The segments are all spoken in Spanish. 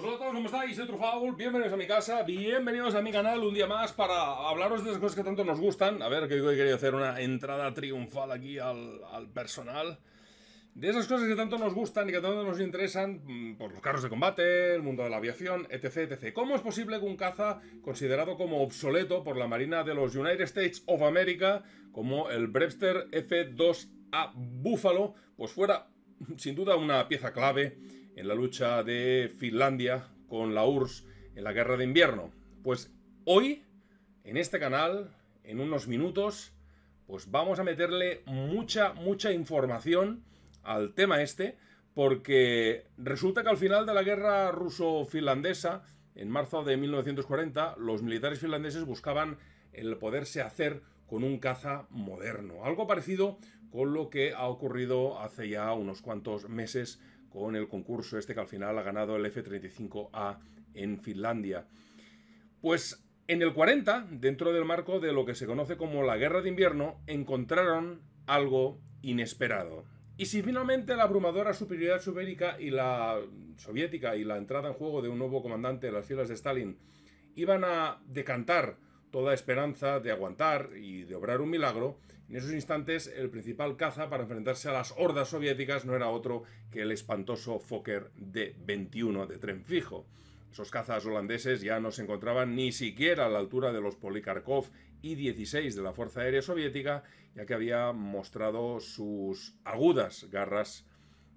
Pues hola a todos, ¿cómo estáis? Soy Trufaul, bienvenidos a mi casa, bienvenidos a mi canal un día más para hablaros de las cosas que tanto nos gustan. A ver, que hoy quería hacer una entrada triunfal aquí al personal. De esas cosas que tanto nos gustan y que tanto nos interesan, pues los carros de combate, el mundo de la aviación, etc, etc. ¿Cómo es posible que un caza considerado como obsoleto por la Marina de los United States of America, como el Brewster F-2A Buffalo, pues fuera sin duda una pieza clave en la lucha de Finlandia con la URSS en la guerra de invierno? Pues hoy, en este canal, en unos minutos, pues vamos a meterle mucha información al tema este, porque resulta que al final de la guerra ruso-finlandesa, en marzo de 1940, los militares finlandeses buscaban el poderse hacer con un caza moderno. Algo parecido con lo que ha ocurrido hace ya unos cuantos meses con el concurso este que al final ha ganado el F-35A en Finlandia. Pues en el 40, dentro del marco de lo que se conoce como la Guerra de Invierno, encontraron algo inesperado. Y si finalmente la abrumadora superioridad soviética y la entrada en juego de un nuevo comandante en las filas de Stalin iban a decantar toda esperanza de aguantar y de obrar un milagro, en esos instantes el principal caza para enfrentarse a las hordas soviéticas no era otro que el espantoso Fokker D-21 de tren fijo. Esos cazas holandeses ya no se encontraban ni siquiera a la altura de los Polikarpov I-16 de la Fuerza Aérea Soviética, ya que había mostrado sus agudas garras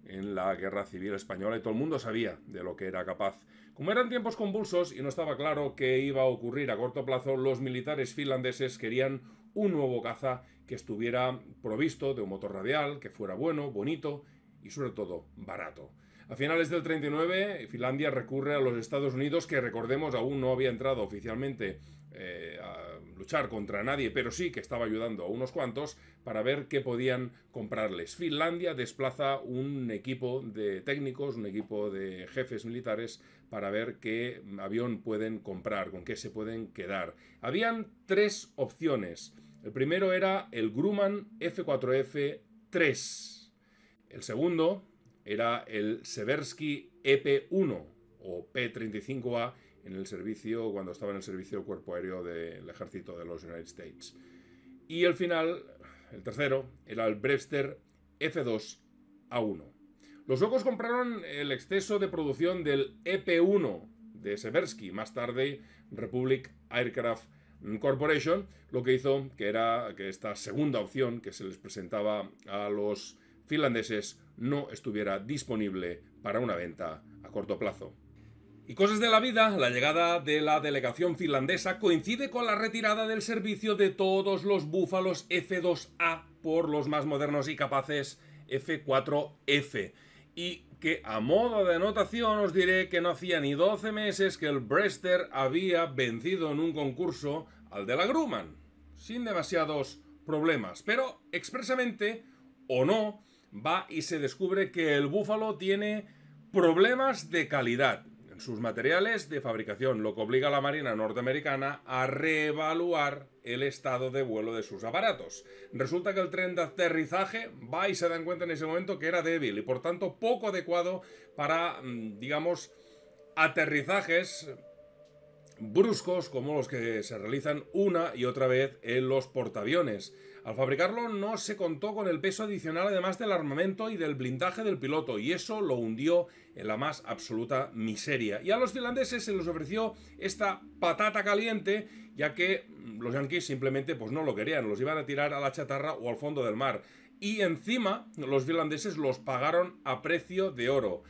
en la Guerra Civil Española y todo el mundo sabía de lo que era capaz. Como eran tiempos convulsos y no estaba claro qué iba a ocurrir a corto plazo, los militares finlandeses querían un nuevo caza que estuviera provisto de un motor radial, que fuera bueno, bonito y sobre todo barato. A finales del 39, Finlandia recurre a los Estados Unidos, que recordemos aún no había entrado oficialmente a luchar contra nadie, pero sí que estaba ayudando a unos cuantos para ver qué podían comprarles. Finlandia desplaza un equipo de técnicos, un equipo de jefes militares para ver qué avión pueden comprar, con qué se pueden quedar. Habían tres opciones. El primero era el Grumman F4F-3. El segundo era el Seversky EP-1 o P-35A en el servicio, cuando estaba en el servicio del cuerpo aéreo del ejército de los United States. Y el final, el tercero, era el Brewster F-2A1. Los locos compraron el exceso de producción del EP-1 de Seversky, más tarde Republic Aircraft Corporation, lo que hizo que esta segunda opción que se les presentaba a los finlandeses no estuviera disponible para una venta a corto plazo. Y cosas de la vida, la llegada de la delegación finlandesa coincide con la retirada del servicio de todos los búfalos F-2A por los más modernos y capaces F-4F. Y que a modo de anotación os diré que no hacía ni 12 meses que el Brewster había vencido en un concurso al de la Grumman, sin demasiados problemas. Pero expresamente, o no, va y se descubre que el búfalo tiene problemas de calidad en sus materiales de fabricación, lo que obliga a la Marina norteamericana a reevaluar el estado de vuelo de sus aparatos. Resulta que el tren de aterrizaje va y se dan cuenta en ese momento que era débil y por tanto poco adecuado para, digamos, aterrizajes bruscos como los que se realizan una y otra vez en los portaaviones. Al fabricarlo no se contó con el peso adicional además del armamento y del blindaje del piloto, y eso lo hundió en la más absoluta miseria. Y a los finlandeses se les ofreció esta patata caliente, ya que los yanquis simplemente pues no lo querían, los iban a tirar a la chatarra o al fondo del mar. Y encima los finlandeses los pagaron a precio de oro.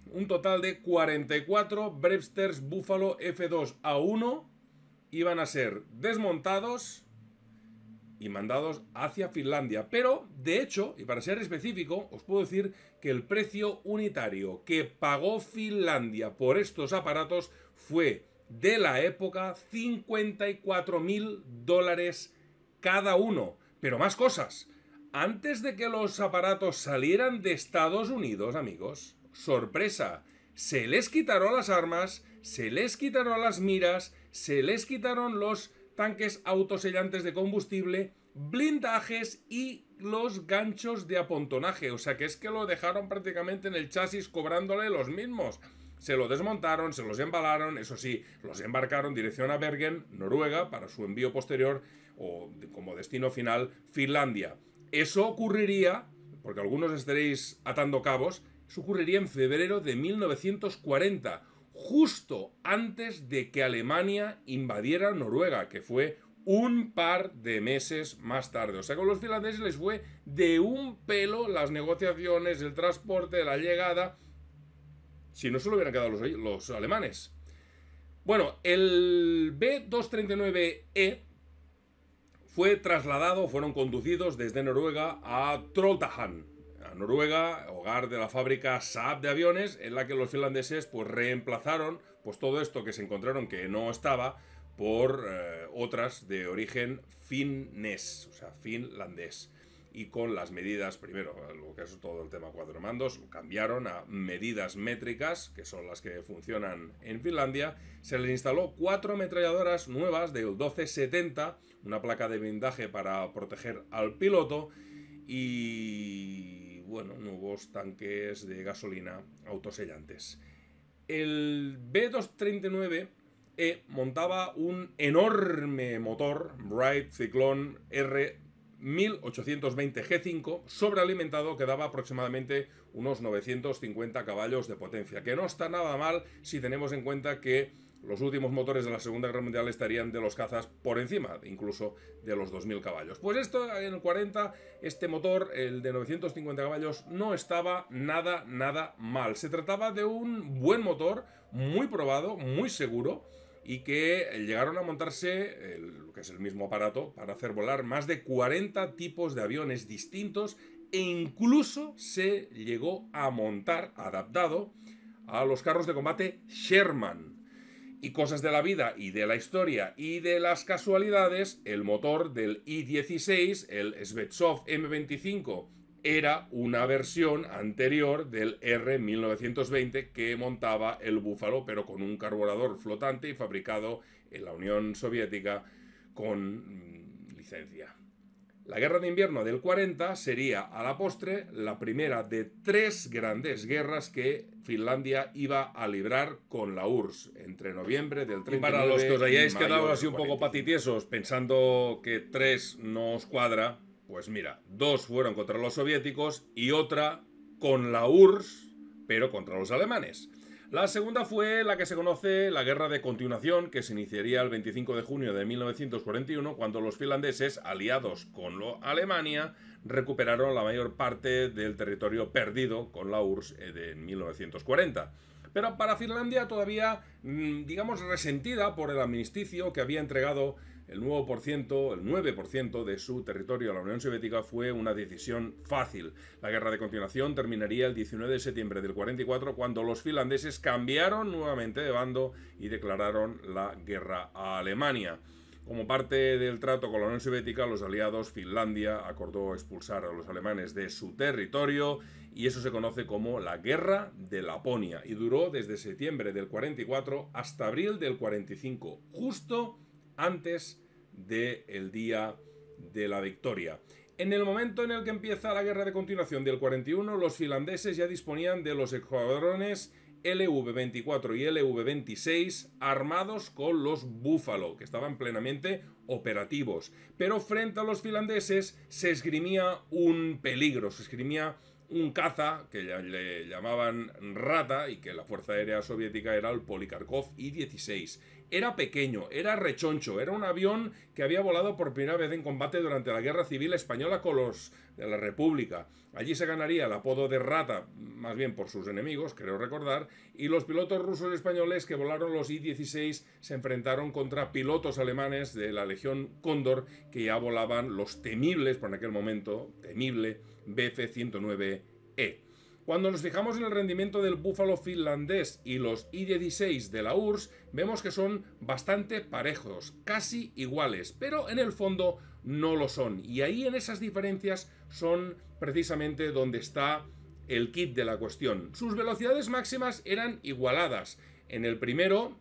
Un total de 44 Brewsters Buffalo F-2A1 iban a ser desmontados y mandados hacia Finlandia. Pero, de hecho, y para ser específico, os puedo decir que el precio unitario que pagó Finlandia por estos aparatos fue, de la época, $54.000 cada uno. Pero más cosas. Antes de que los aparatos salieran de Estados Unidos, amigos, sorpresa, se les quitaron las armas, se les quitaron las miras, se les quitaron los tanques autosellantes de combustible, blindajes y los ganchos de apontonaje. O sea que es que lo dejaron prácticamente en el chasis cobrándole los mismos. Se lo desmontaron, se los embalaron, eso sí, los embarcaron dirección a Bergen, Noruega, para su envío posterior o como destino final, Finlandia. Eso ocurriría, porque algunos estaréis atando cabos, eso ocurriría en febrero de 1940, justo antes de que Alemania invadiera Noruega, que fue un par de meses más tarde. O sea que a los finlandeses les fue de un pelo las negociaciones, el transporte, la llegada, si no se lo hubieran quedado los alemanes. Bueno, el B-239E fueron conducidos desde Noruega a Trollhättan, a Noruega, hogar de la fábrica Saab de aviones, en la que los finlandeses pues reemplazaron pues todo esto que se encontraron que no estaba por otras de origen finés, o sea, finlandés. Y con las medidas, primero, lo que es todo el tema cuatro mandos, lo cambiaron a medidas métricas, que son las que funcionan en Finlandia. Se les instaló 4 ametralladoras nuevas del 1270, una placa de blindaje para proteger al piloto y, bueno, nuevos tanques de gasolina autosellantes. El B-239E montaba un enorme motor Wright Cyclone R 1820 G5 sobrealimentado que daba aproximadamente unos 950 caballos de potencia, que no está nada mal si tenemos en cuenta que los últimos motores de la Segunda Guerra Mundial estarían de los cazas por encima, incluso de los 2000 caballos. Pues esto en el 40, este motor, el de 950 caballos, no estaba nada mal. Se trataba de un buen motor, muy probado, muy seguro, y que llegaron a montarse, lo que es el mismo aparato, para hacer volar más de 40 tipos de aviones distintos e incluso se llegó a montar, adaptado, a los carros de combate Sherman. Y cosas de la vida y de la historia y de las casualidades, el motor del I-16, el Svetsov M25, era una versión anterior del R-1920 que montaba el Búfalo, pero con un carburador flotante y fabricado en la Unión Soviética con licencia. La guerra de invierno del 40 sería, a la postre, la primera de 3 grandes guerras que Finlandia iba a librar con la URSS entre noviembre del 39 y para los que os hayáis quedado así un poco patitiesos pensando que 3 no os cuadra, pues mira, 2 fueron contra los soviéticos y otra con la URSS, pero contra los alemanes. La segunda fue la que se conoce la Guerra de Continuación, que se iniciaría el 25 de junio de 1941, cuando los finlandeses, aliados con Alemania, recuperaron la mayor parte del territorio perdido con la URSS en 1940. Pero para Finlandia todavía, digamos, resentida por el armisticio que había entregado el 9% de su territorio a la Unión Soviética, fue una decisión fácil. La guerra de continuación terminaría el 19 de septiembre del 44, cuando los finlandeses cambiaron nuevamente de bando y declararon la guerra a Alemania. Como parte del trato con la Unión Soviética, los aliados, Finlandia acordó expulsar a los alemanes de su territorio y eso se conoce como la Guerra de Laponia y duró desde septiembre del 44 hasta abril del 45, justo antes del día de la victoria. En el momento en el que empieza la guerra de continuación del 41, los finlandeses ya disponían de los escuadrones LV-24 y LV-26 armados con los Búfalo, que estaban plenamente operativos. Pero frente a los finlandeses se esgrimía un peligro, se esgrimía un caza que le llamaban Rata y que la Fuerza Aérea Soviética era el Polikarpov I-16. Era pequeño, era rechoncho, era un avión que había volado por primera vez en combate durante la Guerra Civil Española con los de la República. Allí se ganaría el apodo de Rata, más bien por sus enemigos, creo recordar, y los pilotos rusos y españoles que volaron los I-16 se enfrentaron contra pilotos alemanes de la Legión Cóndor que ya volaban los temibles, por aquel momento, temible Bf-109E. Cuando nos fijamos en el rendimiento del Búfalo finlandés y los I-16 de la URSS, vemos que son bastante parejos, casi iguales, pero en el fondo no lo son. Y ahí en esas diferencias son precisamente donde está el kit de la cuestión. Sus velocidades máximas eran igualadas. En el primero,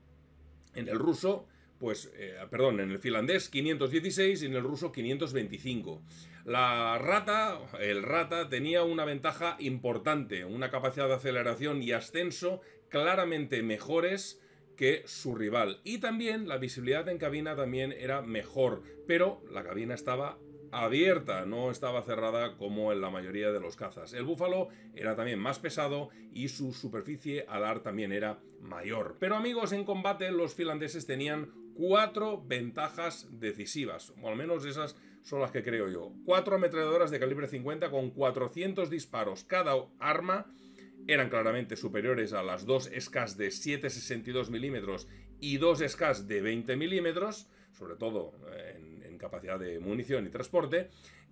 en el ruso, en el finlandés 516 y en el ruso 525. El Rata tenía una ventaja importante, una capacidad de aceleración y ascenso claramente mejores que su rival. Y también la visibilidad en cabina también era mejor, pero la cabina estaba abierta, no estaba cerrada como en la mayoría de los cazas. El Búfalo era también más pesado y su superficie alar también era mayor. Pero amigos, en combate los finlandeses tenían 4 ventajas decisivas, o al menos esas son las que creo yo. 4 ametralladoras de calibre 50 con 400 disparos cada arma. Eran claramente superiores a las 2 SKS de 7,62 milímetros y 2 SKS de 20 milímetros, sobre todo en capacidad de munición y transporte.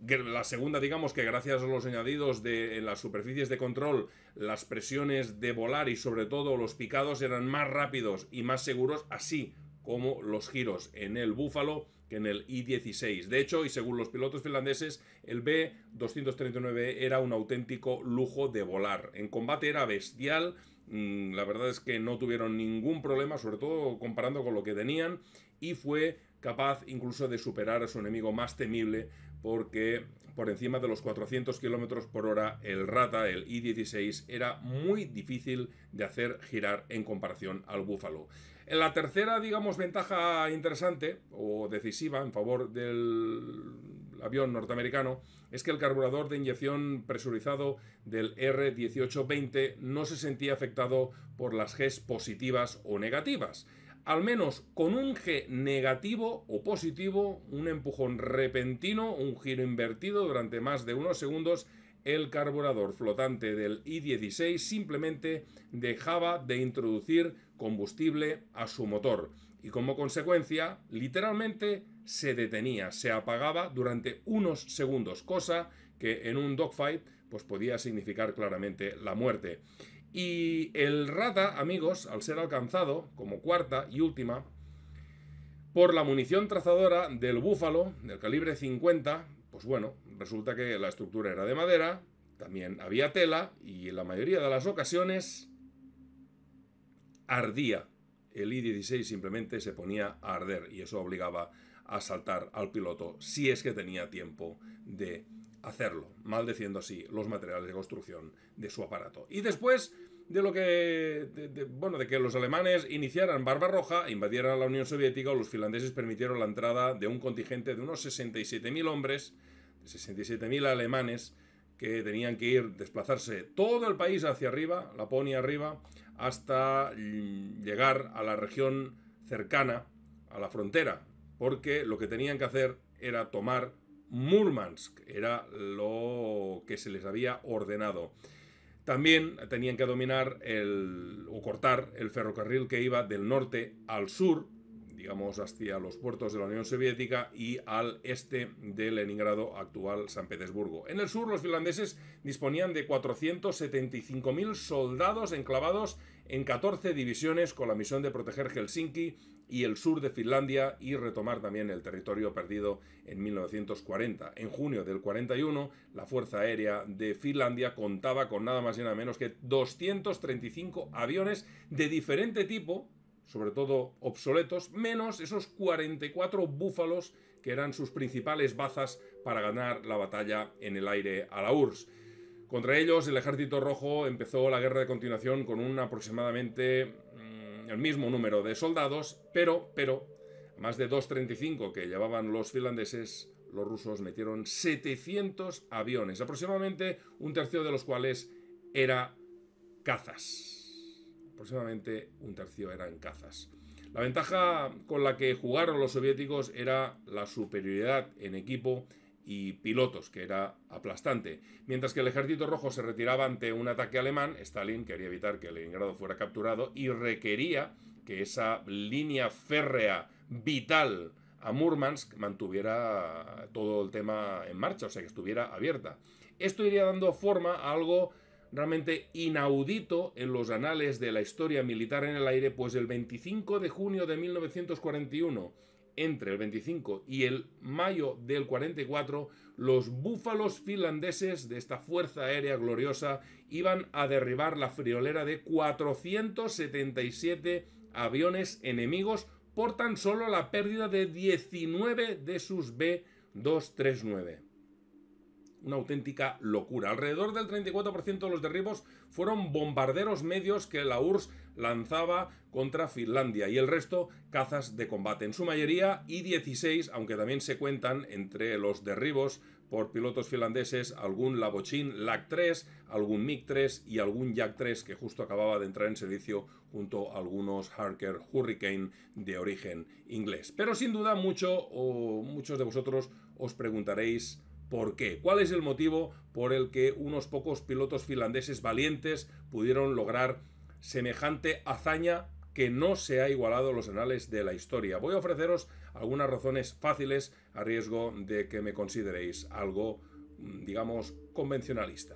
La segunda, digamos que gracias a los añadidos en las superficies de control, las presiones de volar y sobre todo los picados eran más rápidos y más seguros, así como los giros en el Búfalo que en el I-16. De hecho, y según los pilotos finlandeses, el B-239 era un auténtico lujo de volar. En combate era bestial, la verdad es que no tuvieron ningún problema, sobre todo comparando con lo que tenían, y fue capaz incluso de superar a su enemigo más temible, porque por encima de los 400 km por hora el Rata, el I-16, era muy difícil de hacer girar en comparación al Búfalo. La tercera, digamos, ventaja interesante o decisiva en favor del avión norteamericano es que el carburador de inyección presurizado del R-1820 no se sentía afectado por las Gs positivas o negativas. Al menos con un G negativo o positivo, un empujón repentino, un giro invertido durante más de unos segundos, el carburador flotante del I-16 simplemente dejaba de introducir combustible a su motor y como consecuencia literalmente se detenía, se apagaba durante unos segundos, cosa que en un dogfight pues podía significar claramente la muerte. Y el Rata, amigos, al ser alcanzado como cuarta y última por la munición trazadora del Búfalo del calibre 50, pues bueno, resulta que la estructura era de madera, también había tela y en la mayoría de las ocasiones ardía. El I-16 simplemente se ponía a arder y eso obligaba a saltar al piloto si es que tenía tiempo de hacerlo, maldeciendo así los materiales de construcción de su aparato. Y después de que los alemanes iniciaran Barbarroja, invadieran la Unión Soviética, los finlandeses permitieron la entrada de un contingente de unos 67.000 hombres, 67.000 alemanes, que tenían que desplazarse todo el país hacia arriba, Laponia arriba, hasta llegar a la región cercana a la frontera, porque lo que tenían que hacer era tomar Murmansk, era lo que se les había ordenado. También tenían que dominar o cortar el ferrocarril que iba del norte al sur, digamos hacia los puertos de la Unión Soviética y al este de Leningrado, actual San Petersburgo. En el sur los finlandeses disponían de 475.000 soldados enclavados en 14 divisiones con la misión de proteger Helsinki y el sur de Finlandia y retomar también el territorio perdido en 1940. En junio del 41, la Fuerza Aérea de Finlandia contaba con nada más y nada menos que 235 aviones de diferente tipo, sobre todo obsoletos, menos esos 44 búfalos que eran sus principales bazas para ganar la batalla en el aire a la URSS. Contra ellos, el Ejército Rojo empezó la guerra de continuación con un aproximadamente el mismo número de soldados, pero más de 235 que llevaban los finlandeses, los rusos metieron 700 aviones, aproximadamente un tercio de los cuales era cazas. Aproximadamente un tercio eran cazas. La ventaja con la que jugaron los soviéticos era la superioridad en equipo y pilotos, que era aplastante. Mientras que el Ejército Rojo se retiraba ante un ataque alemán, Stalin quería evitar que Leningrado fuera capturado y requería que esa línea férrea vital a Murmansk mantuviera todo el tema en marcha, o sea, que estuviera abierta. Esto iría dando forma a algo realmente inaudito en los anales de la historia militar en el aire, pues el 25 de junio de 1941, entre el 25 y el mayo del 44, los búfalos finlandeses de esta fuerza aérea gloriosa iban a derribar la friolera de 477 aviones enemigos por tan solo la pérdida de 19 de sus B-239. una auténtica locura. Alrededor del 34% de los derribos fueron bombarderos medios que la URSS lanzaba contra Finlandia y el resto cazas de combate. En su mayoría I-16, aunque también se cuentan entre los derribos por pilotos finlandeses algún Lavochin Lag-3, algún MiG-3 y algún Yak-3 que justo acababa de entrar en servicio junto a algunos Harker Hurricane de origen inglés. Pero sin duda muchos de vosotros os preguntaréis ¿por qué? ¿Cuál es el motivo por el que unos pocos pilotos finlandeses valientes pudieron lograr semejante hazaña que no se ha igualado en los anales de la historia? Voy a ofreceros algunas razones fáciles a riesgo de que me consideréis algo, digamos, convencionalista.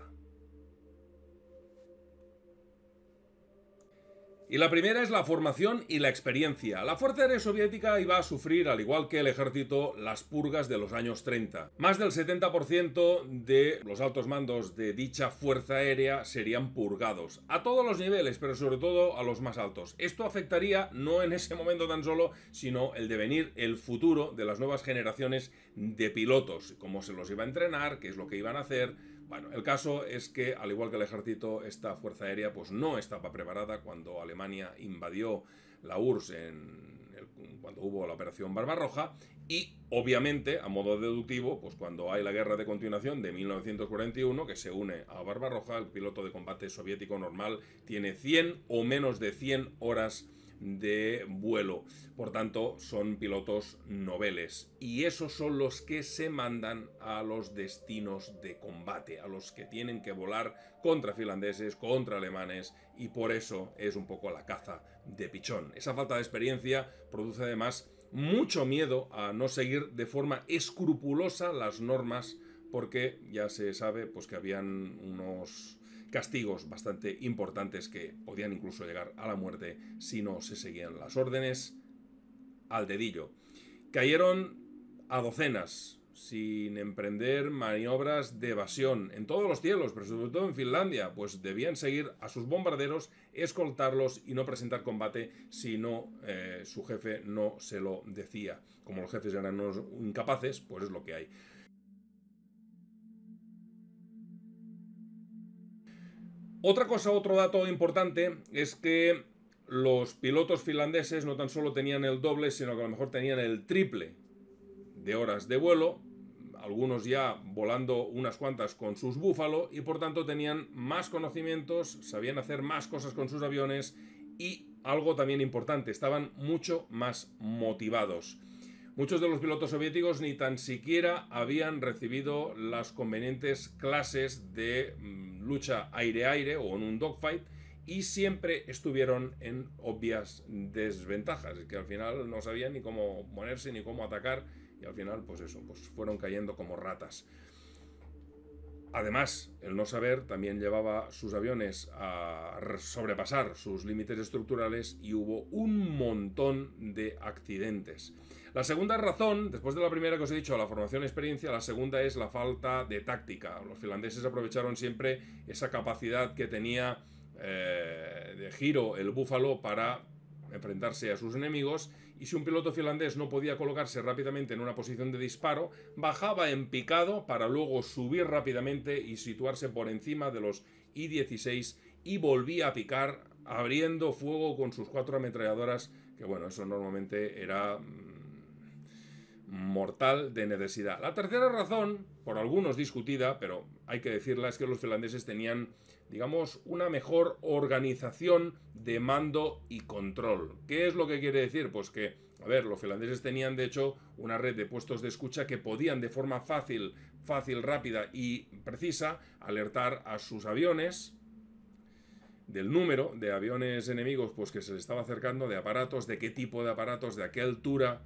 Y la primera es la formación y la experiencia. La Fuerza Aérea Soviética iba a sufrir, al igual que el ejército, las purgas de los años 30. Más del 70% de los altos mandos de dicha Fuerza Aérea serían purgados. A todos los niveles, pero sobre todo a los más altos. Esto afectaría no en ese momento tan solo, sino el devenir, el futuro de las nuevas generaciones de pilotos. Cómo se los iba a entrenar, qué es lo que iban a hacer. Bueno, el caso es que, al igual que el ejército, esta fuerza aérea pues no estaba preparada cuando Alemania invadió la URSS cuando hubo la operación Barbarroja y, obviamente, a modo deductivo, pues cuando hay la guerra de continuación de 1941, que se une a Barbarroja, el piloto de combate soviético normal tiene 100 o menos de 100 horas de vuelo. Por tanto, son pilotos noveles. Y esos son los que se mandan a los destinos de combate, a los que tienen que volar contra finlandeses, contra alemanes, y por eso es un poco la caza de pichón. Esa falta de experiencia produce además mucho miedo a no seguir de forma escrupulosa las normas, porque ya se sabe pues que habían unos castigos bastante importantes que podían incluso llegar a la muerte si no se seguían las órdenes al dedillo. Cayeron a docenas sin emprender maniobras de evasión en todos los cielos, pero sobre todo en Finlandia, pues debían seguir a sus bombarderos, escoltarlos y no presentar combate si no su jefe no se lo decía. Como los jefes eran unos incapaces, pues es lo que hay. Otro dato importante es que los pilotos finlandeses no tan solo tenían el doble, sino que a lo mejor tenían el triple de horas de vuelo, algunos ya volando unas cuantas con sus Búfalo, y por tanto tenían más conocimientos, sabían hacer más cosas con sus aviones y, algo también importante, estaban mucho más motivados. Muchos de los pilotos soviéticos ni tan siquiera habían recibido las convenientes clases de lucha aire-aire o en un dogfight y siempre estuvieron en obvias desventajas, que al final no sabían ni cómo ponerse ni cómo atacar y al final pues fueron cayendo como ratas. Además, el no saber también llevaba sus aviones a sobrepasar sus límites estructurales y hubo un montón de accidentes. La segunda razón, después de la primera que os he dicho, la formación y experiencia, la segunda es la falta de táctica. Los finlandeses aprovecharon siempre esa capacidad que tenía de giro el Búfalo para enfrentarse a sus enemigos, y si un piloto finlandés no podía colocarse rápidamente en una posición de disparo, bajaba en picado para luego subir rápidamente y situarse por encima de los I-16 y volvía a picar abriendo fuego con sus 4 ametralladoras, que bueno, eso normalmente era mortal de necesidad. La tercera razón, por algunos discutida, pero hay que decirla, es que los finlandeses tenían, digamos, una mejor organización de mando y control. ¿Qué es lo que quiere decir? Pues que, a ver, los finlandeses tenían de hecho una red de puestos de escucha que podían de forma fácil, rápida y precisa alertar a sus aviones del número de aviones enemigos pues que se les estaba acercando, de aparatos, de qué tipo de aparatos, de a qué altura.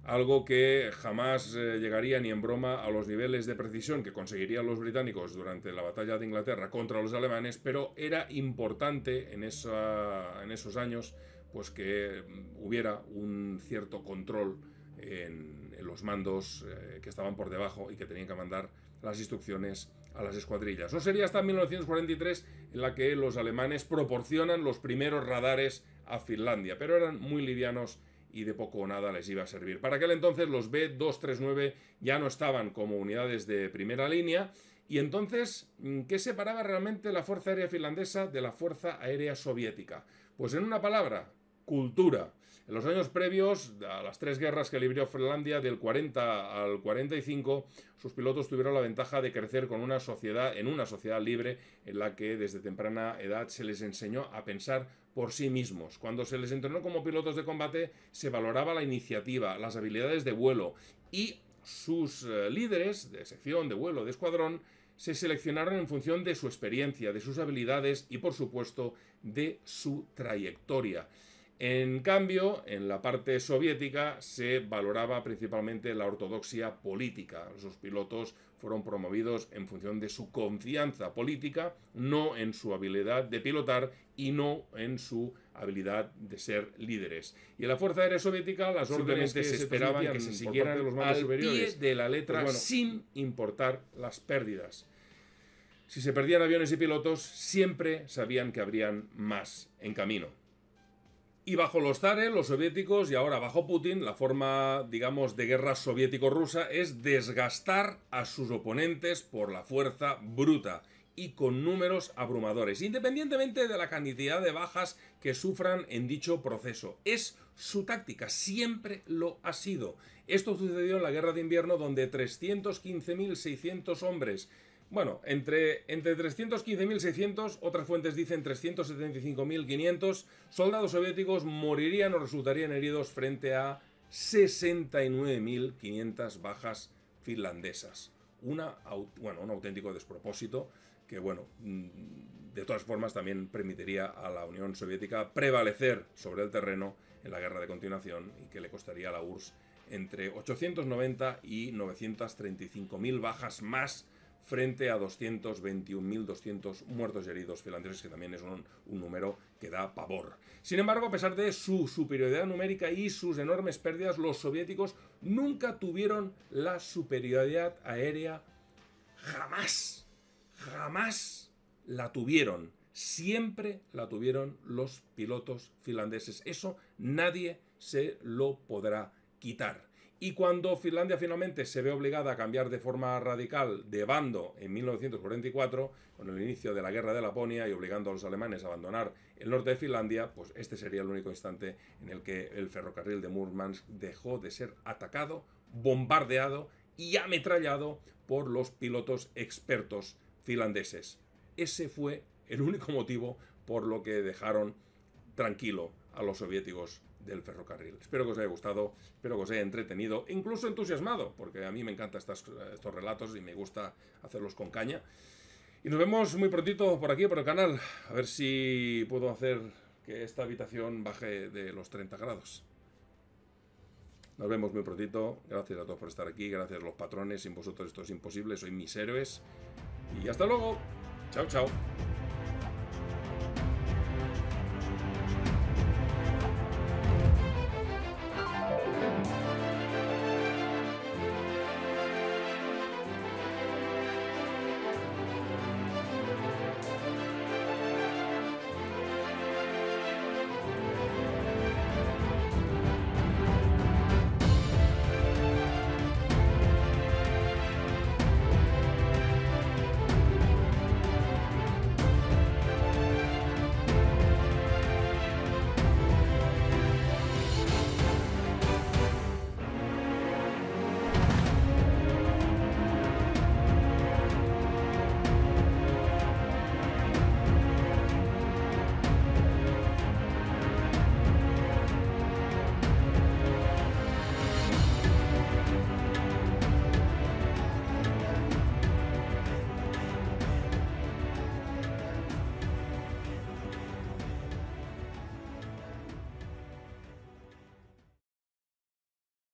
Algo que jamás llegaría ni en broma a los niveles de precisión que conseguirían los británicos durante la batalla de Inglaterra contra los alemanes, pero era importante en esos años pues que hubiera un cierto control en los mandos que estaban por debajo y que tenían que mandar las instrucciones a las escuadrillas. No sería hasta 1943 en la que los alemanes proporcionan los primeros radares a Finlandia, pero eran muy livianos y de poco o nada les iba a servir. Para aquel entonces los B-239 ya no estaban como unidades de primera línea Y entonces, ¿qué separaba realmente la Fuerza Aérea Finlandesa de la Fuerza Aérea Soviética? Pues en una palabra, cultura. En los años previos a las 3 guerras que libró Finlandia, del 40 al 45, sus pilotos tuvieron la ventaja de crecer en una sociedad libre en la que desde temprana edad se les enseñó a pensar por sí mismos. Cuando se les entrenó como pilotos de combate, se valoraba la iniciativa, las habilidades de vuelo, y sus líderes de sección, de vuelo, de escuadrón, se seleccionaron en función de su experiencia, de sus habilidades y, por supuesto, de su trayectoria. En cambio, en la parte soviética se valoraba principalmente la ortodoxia política. Sus pilotos fueron promovidos en función de su confianza política, no en su habilidad de pilotar y no en su habilidad de ser líderes. Y en la Fuerza Aérea Soviética las órdenes que se esperaban que se siguieran de los mandos superiores de la letra, pues bueno, sin importar las pérdidas. Si se perdían aviones y pilotos, siempre sabían que habrían más en camino. Y bajo los zares, los soviéticos, y ahora bajo Putin, la forma, digamos, de guerra soviético-rusa es desgastar a sus oponentes por la fuerza bruta y con números abrumadores, independientemente de la cantidad de bajas que sufran en dicho proceso. Es su táctica, siempre lo ha sido. Esto sucedió en la Guerra de Invierno, donde 315.600 hombres, bueno, entre 315.600, otras fuentes dicen 375.500 soldados soviéticos morirían o resultarían heridos frente a 69.500 bajas finlandesas. Un auténtico despropósito que, bueno, de todas formas también permitiría a la Unión Soviética prevalecer sobre el terreno en la guerra de continuación y que le costaría a la URSS entre 890 y 935.000 bajas más frente a 221.200 muertos y heridos finlandeses, que también es un número que da pavor. Sin embargo, a pesar de su superioridad numérica y sus enormes pérdidas, los soviéticos nunca tuvieron la superioridad aérea. Jamás la tuvieron. Siempre la tuvieron los pilotos finlandeses. Eso nadie se lo podrá quitar. Y cuando Finlandia finalmente se ve obligada a cambiar de forma radical de bando en 1944, con el inicio de la guerra de Laponia y obligando a los alemanes a abandonar el norte de Finlandia, pues este sería el único instante en el que el ferrocarril de Murmansk dejó de ser atacado, bombardeado y ametrallado por los pilotos expertos finlandeses. Ese fue el único motivo por lo que dejaron tranquilo a los soviéticos del ferrocarril. Espero que os haya gustado, espero que os haya entretenido, incluso entusiasmado, porque a mí me encantan estos relatos y me gusta hacerlos con caña. Y nos vemos muy prontito por aquí, por el canal, a ver si puedo hacer que esta habitación baje de los 30 grados. Nos vemos muy prontito, gracias a todos por estar aquí, gracias a los patrones, sin vosotros esto es imposible, sois mis héroes. Y hasta luego, chao chao.